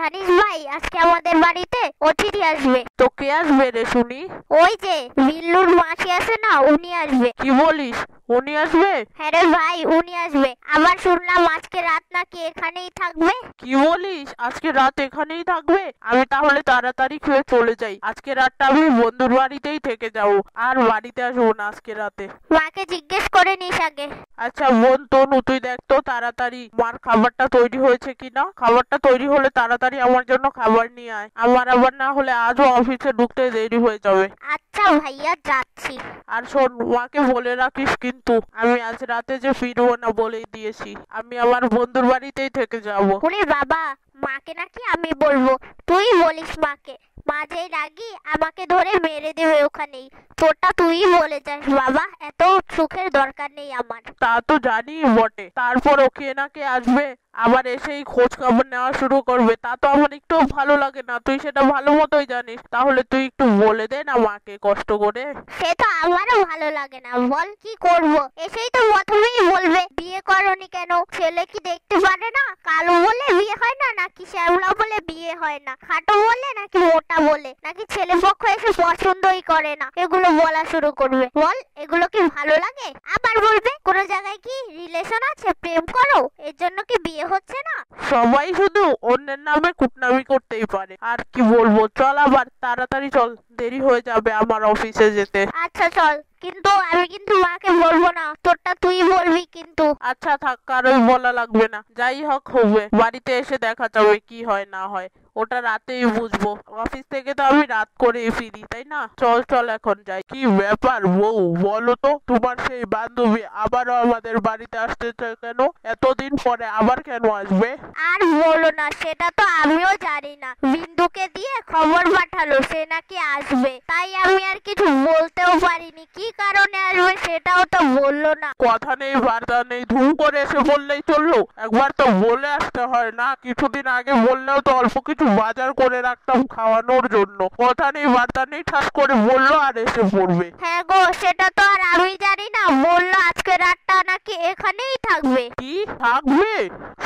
জানিস ভাই, আজকে আমাদের বাড়িতে অতিথি আসবে। তো কে আসবে রে শুনি? ওই যে বিল্লুর মাসি আছে না, উনি আসবে। কি বলিস, উনি আসবে? হ্যাঁ রে ভাই, উনি আসবে। আবার শুনলাম আজকে রাত নাকি এখানেই থাকবে। কি বলিস, আজকে রাত এখানেই থাকবে? আমি তাহলে তাড়াতাড়ি খেয়ে চলে যাই। আজকে রাতটা আমি বন্ধুর বাড়িতেই থেকে যাবো, আর বাড়িতে আসবো না আজকে রাতে। মাকে জিজ্ঞেস করে নিস আগে। আচ্ছা বোন, তনু তুই দেখ তো তাড়াতাড়ি মার খাবারটা তৈরি হয়েছে কিনা। খাবারটা তৈরি হলে তাড়াতাড়ি আমার জন্য খাবার নিয়ে আয়। আমার আবার না হলে আজও অফিসে ঢুকতে দেরি হয়ে যাবে। আচ্ছা ভাইয়া, যাচ্ছি। আর শোন, মাকে বলে রাখিস কিন্তু আমি আজ রাতে যে ফিরবো না বলেই দিয়েছি। আমি আমার বন্ধুর বাড়িতেই থেকে যাব। ওরে বাবা, মাকে নাকি আমি বলবো? তুই বলিস মাকে। মা যেই রাগি আমাকে ধরে মেরে দেবে ওখানেই। তোরটা তুই বলে যাস বাবা, এত সুখের দরকার নেই আমার। তা তো জানি বটে, তারপর কে না কে আসবে, আবার এসেই খোঁজ খবর নেওয়া শুরু করবে। তা তো আমার একটু ভালো লাগে না, তুই সেটা ভালো মতোই জানিস। তাহলে তুই একটু বলে দে না মাকে কষ্ট করে। সে তো আমারও ভালো লাগে না, বল কি করব। এসেই তো প্রথমেই বলবে বিয়ে করনি কেন, ছেলে কি দেখতে পারে না? কালো বলে বিয়ে হয় না, নাকি শ্যামলা বলে বিয়ে হয় না, খাটো বলে নাকি মোটা বলে, নাকি ছেলে পক্ষ এসে পছন্দই করে না, এগুলো বলা শুরু করবে। বল, এগুলো কি ভালো লাগে? আবার বলবে কোনো জায়গায় কি রিলেশন আছে, প্রেম করো, এর জন্য কি বিয়ে হচ্ছে না? সবাই শুধু অন্যের নামে কুটনামি করতেই পারে। আর কি বলবো, চল আবার তাড়াতাড়ি চল, দেরি হয়ে যাবে আমার অফিসে যেতে। আচ্ছা চল, কিন্তু আমি কিন্তু মাকে বলবো না, তোরটা তুই বলবি কিন্তু। আচ্ছা থাক, কারোই বলা লাগবে না, যাই হোক হবে। বাড়িতে এসে দেখা যাবে কি হয় না হয়, ওটা রাতেই বুঝবো। অফিস থেকে তো আমি রাত করেই ফিরি, তাই না? চল চল এখন যাই। কি ব্যাপার বউ, বলো তো, তোমার সেই বান্ধবী আবারও আমাদের বাড়িতে আসতেছে কেন? এতদিন পরে আবার কেন আসবে? আর বলো না, সেটা তো আমিও জানি না। বিন্দুকে দিয়ে খবর পাঠালো সে নাকি আসবে, তাই আমি আর কিছু বলতেও পারিনি। কি কারণে আসবে সেটাও তো বললো না। কথা নেই বার্তা নেই, ধুম করে এসে বললেই চললো? একবার তো বলে আসতে হয় না? কিছুদিন আগে বললেও তো অল্প কিছু বাজার করে রাখতাম খাওয়ানোর জন্য। কথা নেই বার্তা নেই, ঠাস করে বললো আর এসে পড়বে। হ্যাঁ গো, সেটা তো আর আমি জানি না। বললো আজকে রাতটা নাকি এখানেই থাকবে। কি থাকবে?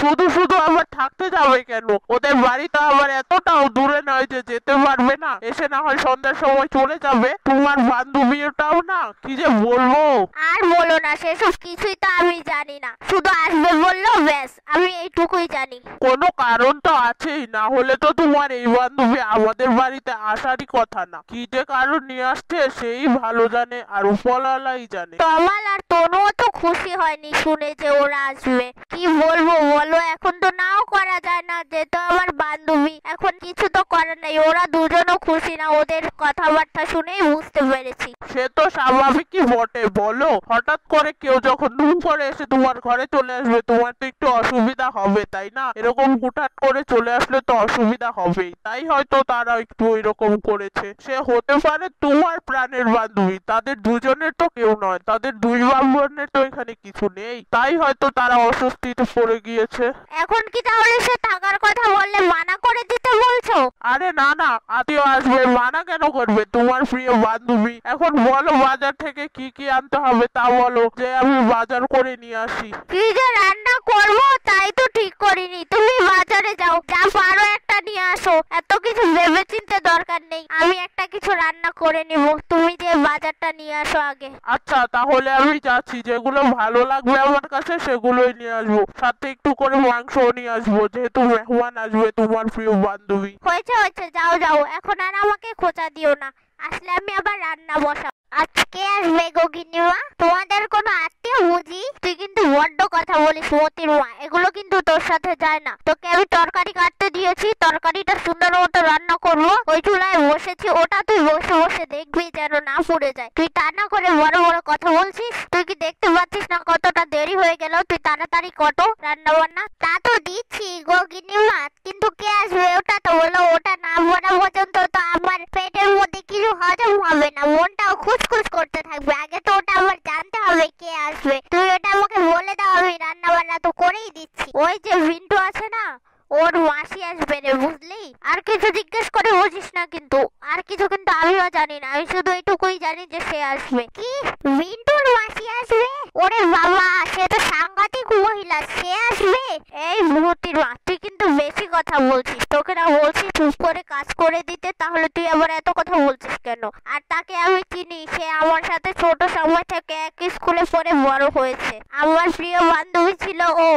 শুধু শুধু আবার থাকতে যাবে কেন? ওদের বাড়িটা আবার এতটাও দূরে নয় যে যেতে পারবে না। এসে না হয় সন্ধ্যার সময় চলে যাবে। তোমার বান্ধবীটাও না, কি যে বলবো। আর বলো না, সেসব কিছুই তো আমি জানি না। শুধু আসবে বললো, ব্যাস, আমি এইটুকুই জানি। কোনো কারণ তো আছেই, না হলে তো তোমার এই বান্ধবী আমাদের বাড়িতে আসারই কথা না। কি যে কারণ নিয়ে আসছে সেই ভালো জানে, আর উপরওয়ালাই জানে। তমাল আর তনুও তো খুশি হয়নি শুনে যে ওরা আসবে। কি বলবো বলো, এখন তো নাও করা যায় না, যেহেতু আমার বান্ধবী। এখন কিছু তো করার নাই, ওরা দুজনও খুশি না। ওদের কথাবার্তা শুনেই বুঝতে পেরেছি। সে তো স্বাভাবিকই বটে, বলো। হঠাৎ করে কেউ যখন দুম করে এসে তোমার ঘরে চলে আসবে, তোমার তো একটু অসুবিধা হবে, তাই না? এরকম হুটহাট করে চলে আসলে তো অসুবিধা হবেই, তাই হয়তো তারা একটু এরকম করেছে। সে হতে পারে তোমার প্রাণের বান্ধবী, তাদের দুজনের তো কেউ নয়, তাদের দুই বান্ধবের তো এখানে কিছু নেই, তাই হয়তো তারা অস্বস্তিতে পড়ে গিয়েছে। এখন কি তাহলে সে থাকার কথা বললে মানা করে দিতে বলছো? আরে না না, আত্মীয় আসবে, মানা কেন করবে? তোমার প্রিয় বান্ধবী। এখন বলো বাজার থেকে কি কি আনতে হবে তা বলো, যে আমি বাজার করে নিয়ে আসি। কি যে রান্না করবো তাই তো ঠিক করিনি। তুমি বাজারে যাও, যা পারো একটা নিয়ে আসো। এত কিছু ভেবে চিন্তে দরকার নেই, আমি একটা কিছু রান্না করে নিব। তুমি যে বাজারটা নিয়ে আসো আগে। আচ্ছা তাহলে আমি যাচ্ছি, যেগুলো ভালো লাগবে আমার কাছে সেগুলোই নিয়ে আসবো। সাথে একটু করে মাংসও নিয়ে আসবো, যেহেতু মেহমান আসবে তোমার প্রিয় বান্ধবী। হয়েছে হয়েছে, যাও যাও, এখন আর আমাকে খোঁচা দিও না। আসলে আমি আবার রান্না বসাবো। আজকে আসবে গো গিন্নিমা, তোমাদের কোনো আত্মীয় বুঝি? তুই কিন্তু বড্ড কথা বলিস মতির মা, এগুলো কিন্তু তোর সাথে যায় না। তোকে আমি তরকারি কাটতে দিয়েছি, তরকারিটা সুন্দর মতো রান্না করবো। ওই চুলায় বসেছি, ওটা তুই বসে বসে দেখবি যেন না পুড়ে যায়। তুই তা না করে বড় বড় কথা বলছিস। তুই কি দেখতে পাচ্ছিস না কতটা দেরি হয়ে গেল? তুই তাড়াতাড়ি কটো রান্না বান্না। তা তো দিচ্ছি গো গিন্নিমা, কিন্তু কে আসবে ওটা তো বলো। ওটা না বলা পর্যন্ত তো আমার পেটের মধ্যে কিছু হজম হবে না, মনটাও খুশখুশ করতে থাকবে। আগে তো ওটা আমার জানতে হবে কে আসবে। তুই ওটা আমাকে বলে দাও, আমি রান্না বান্না তো করেই দিচ্ছি। ওই যে ভিন্টু আছে না, ওর মাসি আসবে রে, বুঝলি? আর কিছু জিজ্ঞেস করে বুঝিস না কিন্তু। আর কিছু কিন্তু আমিও জানি না, আমি শুধু এইটুকুই জানি যে সে আসবে। কি, ভিন্টুর মাসি আসবে? ওরে বাবা, সে তো সাংঘাতিক মহিলা, সে আসবে? এই মুহূর্তের মা, তুই কিন্তু বেশি কথা বলছিস। তোকে তোকে না বলছি চুপ করে কাজ করে দিতে, তাহলে তুই আবার এত কথা বলছিস কেন? আর তাকে আমি চিনি, সে আমার সাথে ছোট সময় থেকে একই স্কুলে পড়ে বড় হয়েছে। আমার প্রিয় বান্ধবী ছিল ও।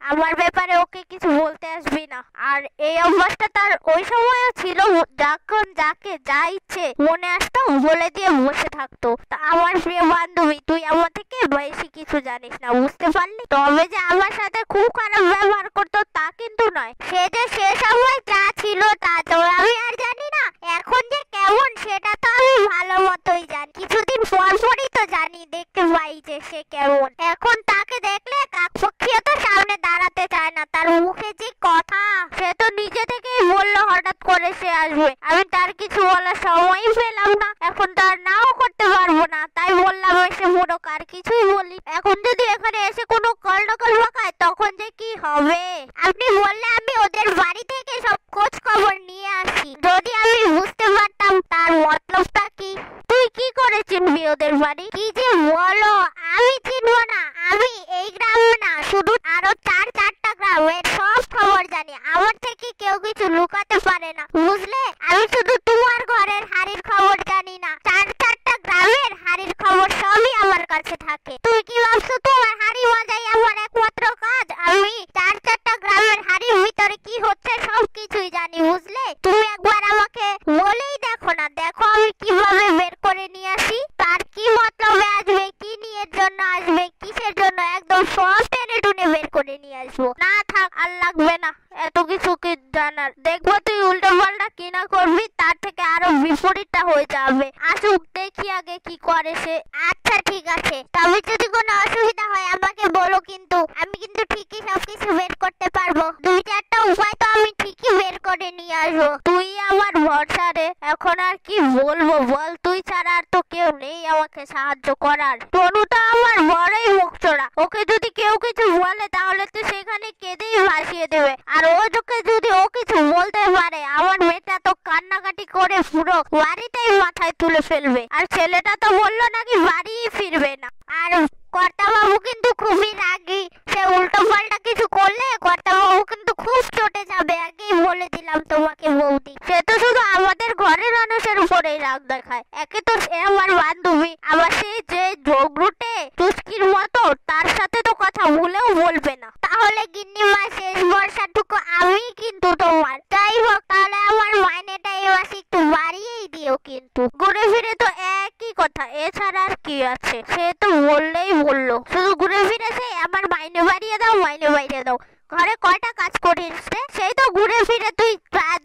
আমার ব্যাপারে ওকে কিছু বলতে আসবি না। আর এই অভ্যাসটা তার ওই সময়ও ছিল, যখন যাকে যা ইচ্ছে মনে আসতো বলে দিয়ে বসে থাকতো। তা আমার প্রিয় বান্ধবী, তুই আমার থেকে বেশি কিছু জানিস না, বুঝতে পারলি? তবে যে আমার সাথে খুব খারাপ ব্যবহার করতো তা কিন্তু নয়। সে যে সে সময় যা ছিল তা তো আমি আর জানি না, এখন যে কেমন সেটা তো আমি ভালো মতোই জানি। কিছুদিন পর পরই তো জানি, দেখতে পাই যে সে কেমন। এখন তাকে দেখলে কাকপক্ষীও তো সামনে দাঁড়াতে চায় না। তার মুখে যে কথা, সে তো নিজে থেকেই বললো হঠাৎ করে সে আসবে। আমি তার কিছু বলার সময়ই পেলাম না। এখন তার নাও করতে পারবো না, তাই বললাম এসে মুড়ো কার কিছুই বলি। এখন যদি এখানে এসে কোনো কলডকল বাঁকায় তখন যে কি হবে? আপনি বললে আমি ওদের বাড়ি থেকে সব খোঁজ খবর নিয়ে আসি, যদি আমি বুঝতে পারতাম তার মতলবটা কি। তুই কি করে চিনবি ওদের বাড়ি? কি যে বলো, আমি চিনবো না? আমি এই গ্রামে না, শুধু আরো চারটা গ্রামের সব খবর জানি। আমার থেকে কেউ কিছু লুকাতে পারে না, বুঝলে? আমি শুধু তোমার ঘরের হাড়ির খবর জানি না, চারটা গ্রামের হাড়ির খবর সবই আমার কাছে থাকে। তুই কি ভাবছো তোমার হাড়ি বাজাই আমার একমাত্র কাজ? আমি চারটা গ্রামের হাড়ির ভিতরে কি হচ্ছে সব কিছুই জানি, বুঝলে? তুমি একবার আমাকে বলেই দেখো না, দেখো আমি কিভাবে বের করে নিয়ে আসি। তার কি মতলবে আসবে, কি নিয়ের জন্য আসবে, কিসের জন্য, একদম সব টেনে টুনে বের করে নিয়ে আসবো। না থাক, আর লাগবে না এত কিছু কি জানার। দেখবো তুই উল্টো পাল্টা কিনা করবি, তার থেকে আরো বিপরীতটা হয়ে যাবে। আসুক, দেখি আগে কি করে সে। আচ্ছা ঠিক আছে, তবে যদি কোনো অসুবিধা হয় আমাকে বলো, কিন্তু আমি কিন্তু ঠিকই সবকিছু বের করতে পারবো। 2-4টা উপায় তো আমি ঠিকই বের করে নিয়ে আসবো। তুই আমার ভরসা রে, এখন আর কি বলবো বল? তুই ছাড়া আর তো কেউ নেই আমাকে সাহায্য করার। তনুটা আমার বড়ই মুখচোরা, ওকে যদি কেউ কিছু বলে তাহলে তো সেখানে কেঁদেই ভাসিয়ে দেবে। আর ও তোকে যদি ও কিছু বলতে পারে, আমার মেয়েটা তো কান্নাকাটি করে পুরো বাড়িটাই মাথায় তুলে ফেলবে। আর ছেলেটা তো বললো নাকি বাড়িই ফিরবে না। আর কর্তাবাবু কিন্তু খুবই রাগী, সে উল্টো পাল্টা কিছু করলে কর্তাবাবু কিন্তু খুব চটে যাবে, আগেই বলে দিলাম তোমাকে বৌদি। সে তো শুধু আমাদের ঘরের মানুষের উপরেই রাগ দেখায়। একে তো সে আমার বান্ধবী, আবার সেই যে ঝগড়ুটে টুস্কির মতো, তার সাথে তো কথা ভুলেও বলবে না। তাহলে গিন্নিমা শেষ বর্ষাটুকু আমি কিন্তু তোমার। যাই হোক, তাহলে আমার মাইনেটা এই মাসে একটু বাড়িয়েই দিও কিন্তু। ঘুরে ফিরে তো একই কথা, এছাড়া আর কি আছে? সে তো বললেই বললো, শুধু ঘুরে ফিরে সেই আমার মাইনে বাড়িয়ে দাও, মাইনে বাড়িয়ে দাও। ঘরে কয়টা কাজ করিস রে? সেই তো ঘুরে ফিরে তুই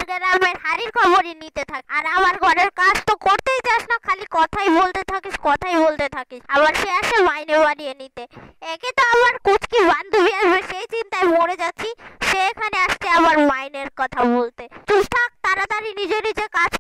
গ্রামের হাড়ির খবরই নিতে থাক। আর আমার ঘরের কাজ তো করতেই চাস না, খালি কথাই বলতে থাকিস, কথাই বলতে থাকিস। আবার সে আসে মাইনে বাড়িয়ে নিতে। একে তো আমার কুচকি বান্ধবী আসবে সেই চিন্তায় মরে যাচ্ছি, সে এখানে আসছে আমার মাইনের কথা বলতে। চুপ থাক, তাড়াতাড়ি নিজে নিজে কাজ